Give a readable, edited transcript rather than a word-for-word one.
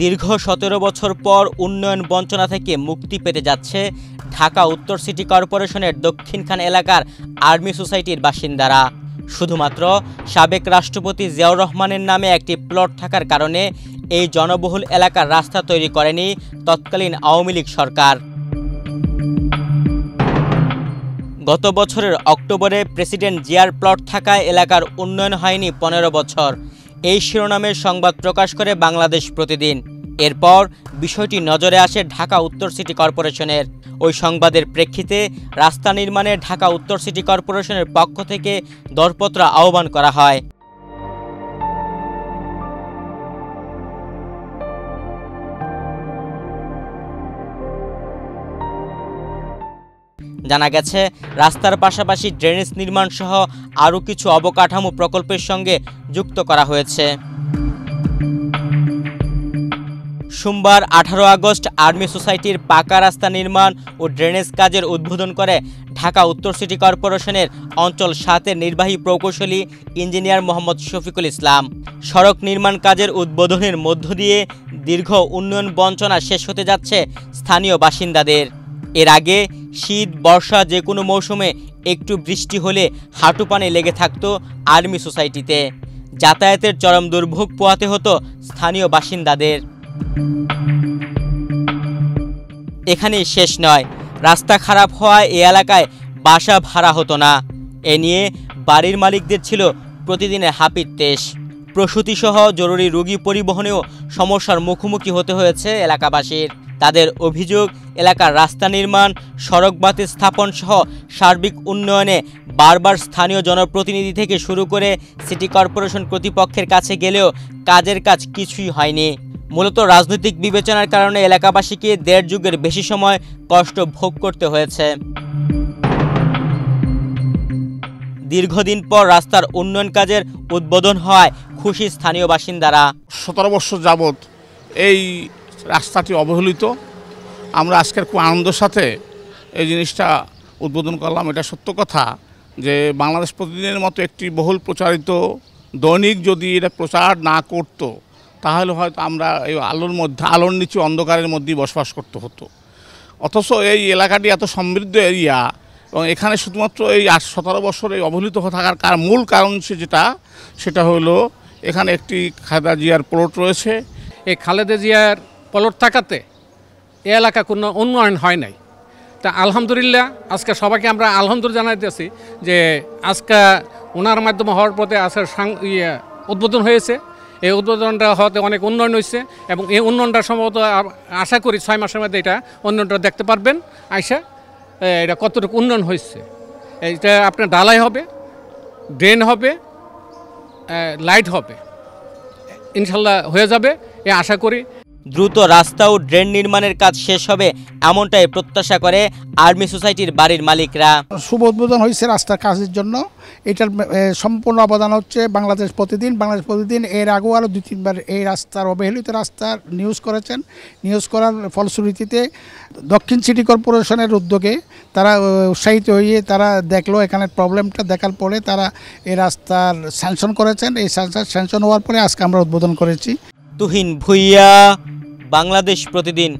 দীর্ঘ ১৭ বছর পর উন্নয়ন বঞ্চনা থেকে মুক্তি পেতে যাচ্ছে ঢাকা উত্তর সিটি কর্পোরেশনের দক্ষিণখান এলাকার আর্মি সোসাইটির বাসিন্দারা। শুধুমাত্র সাবেক রাষ্ট্রপতি জিয়াউর রহমানের নামে একটি প্লট থাকার কারণে এই জনবহুল এলাকার রাস্তা তৈরি করেনি তৎকালীন আওয়ামী লীগ সরকার। গত বছরের অক্টোবরে প্রেসিডেন্ট জিয়ার প্লট থাকায় এলাকার উন্নয়ন হয়নি ১৫ বছর, এই শিরোনামের সংবাদ প্রকাশ করে বাংলাদেশ প্রতিদিন। এরপর বিষয়টি নজরে আসে ঢাকা উত্তর সিটি কর্পোরেশনের। ওই সংবাদের প্রেক্ষিতে রাস্তা নির্মাণে ঢাকা উত্তর সিটি কর্পোরেশনের পক্ষ থেকে দরপত্র আহ্বান করা হয়। জানা গেছে, রাস্তার পাশাপাশি ড্রেনেজ নির্মাণ সহ আরও কিছু অবকাঠামো প্রকল্পের সঙ্গে যুক্ত করা হয়েছে। সোমবার ১৮ আগস্ট আর্মি সোসাইটির পাকা রাস্তা নির্মাণ ও ড্রেনেজ কাজের উদ্বোধন করে ঢাকা উত্তর সিটি কর্পোরেশনের অঞ্চল ৭-এর নির্বাহী প্রকৌশলী ইঞ্জিনিয়ার মোহাম্মদ শফিকুল ইসলাম। সড়ক নির্মাণ কাজের উদ্বোধনের মধ্য দিয়ে দীর্ঘ উন্নয়ন বঞ্চনা শেষ হতে যাচ্ছে স্থানীয় বাসিন্দাদের। এর আগে শীত বর্ষা যে কোনো মৌসুমে একটু বৃষ্টি হলে হাঁটু পানি লেগে থাকতো আর্মি সোসাইটিতে। যাতায়াতের চরম দুর্ভোগ পোহাতে হতো স্থানীয় বাসিন্দাদের। এখানেই শেষ নয়, রাস্তা খারাপ হওয়ায় এ এলাকায় বাসা ভাড়া হতো না। এ নিয়ে বাড়ির মালিকদের ছিল প্রতিদিনের হাপিত্যেশ। প্রসূতিসহ জরুরি রোগী পরিবহনেও সমস্যার মুখোমুখি হতে হয়েছে এলাকাবাসীর। তাদের অভিযোগ, এলাকার রাস্তা নির্মাণ, সড়ক বাতি স্থাপন সহ সার্বিক উন্নয়নে বারবার স্থানীয় জনপ্রতিনিধি থেকে শুরু করে সিটি কর্পোরেশন কর্তৃপক্ষের কাছে গেলেও কাজের কাজ কিছুই হয়নি। মূলত রাজনৈতিক বিবেচনার কারণে এলাকাবাসীকে ১.৫ যুগের বেশি সময় কষ্ট ভোগ করতে হয়েছে। দীর্ঘদিন পর রাস্তার উন্নয়ন কাজের উদ্বোধন হওয়ায় খুশি স্থানীয় বাসিন্দারা। ১৭ বছর যাবৎ এই রাস্তাটি অবহেলিত। আমরা আজকের খুব আনন্দের সাথে এই জিনিসটা উদ্বোধন করলাম। এটা সত্য কথা যে বাংলাদেশ প্রতিদিনের মতো একটি বহুল প্রচারিত দৈনিক যদি এটা প্রচার না করত, তাহলে হয়তো আমরা এই আলোর নিচে অন্ধকারের মধ্যেই বসবাস করতে হতো। অথচ এই এলাকাটি এত সমৃদ্ধ এরিয়া এবং এখানে শুধুমাত্র এই ১৭ বছর এই অবহেলিত থাকার মূল কারণ সেটা হলো এখানে একটি খালেদা জিয়ার প্লট রয়েছে। এই খালেদা জিয়ার প্লট থাকাতে এই এলাকা কোনো উন্নয়ন হয় নাই। তা আলহামদুলিল্লাহ আজকে সবাইকে আমরা আলহামদুলিল্লাহ জানাইতেছি যে আজকে ওনার মাধ্যমে হওয়ার পথে আজকে উদ্বোধন হয়েছে। এই উদ্বোধনটা হতে অনেক উন্নয়ন হয়েছে এবং এই উন্নয়নটা সম্ভবত আশা করি ৬ মাসের মধ্যে এটা উন্নয়নটা দেখতে পারবেন। আইসা এটা কতটুকু উন্নয়ন হয়েছে। এটা আপনার ঢালাই হবে, ড্রেন হবে, লাইট হবে, ইনশাল্লাহ হয়ে যাবে এ আশা করি। দ্রুত রাস্তা ও ড্রেন নির্মাণের কাজ শেষ হবে এমনটাই প্রত্যাশা করে আর্মি সোসাইটির বাড়ির মালিকরা। শুভ উদ্বোধন হয়েছে রাস্তার কাজের জন্য। এটার সম্পূর্ণ অবদান হচ্ছে বাংলাদেশ প্রতিদিন। বাংলাদেশ প্রতিদিন এর আগেও আরও ২-৩ বার এই রাস্তার অবহেলিত রাস্তার নিউজ করেছেন। নিউজ করার ফলশ্রুতিতে দক্ষিণ সিটি কর্পোরেশনের উদ্যোগে তারা উৎসাহিত হয়ে তারা দেখলো এখানের প্রবলেমটা, দেখার পরে তারা এই রাস্তার স্যাংশন করেছেন। এই স্যাংশন হওয়ার পরে আজকে আমরা উদ্বোধন করেছি। তুহিন ভুইয়া, বাংলাদেশ প্রতিদিন।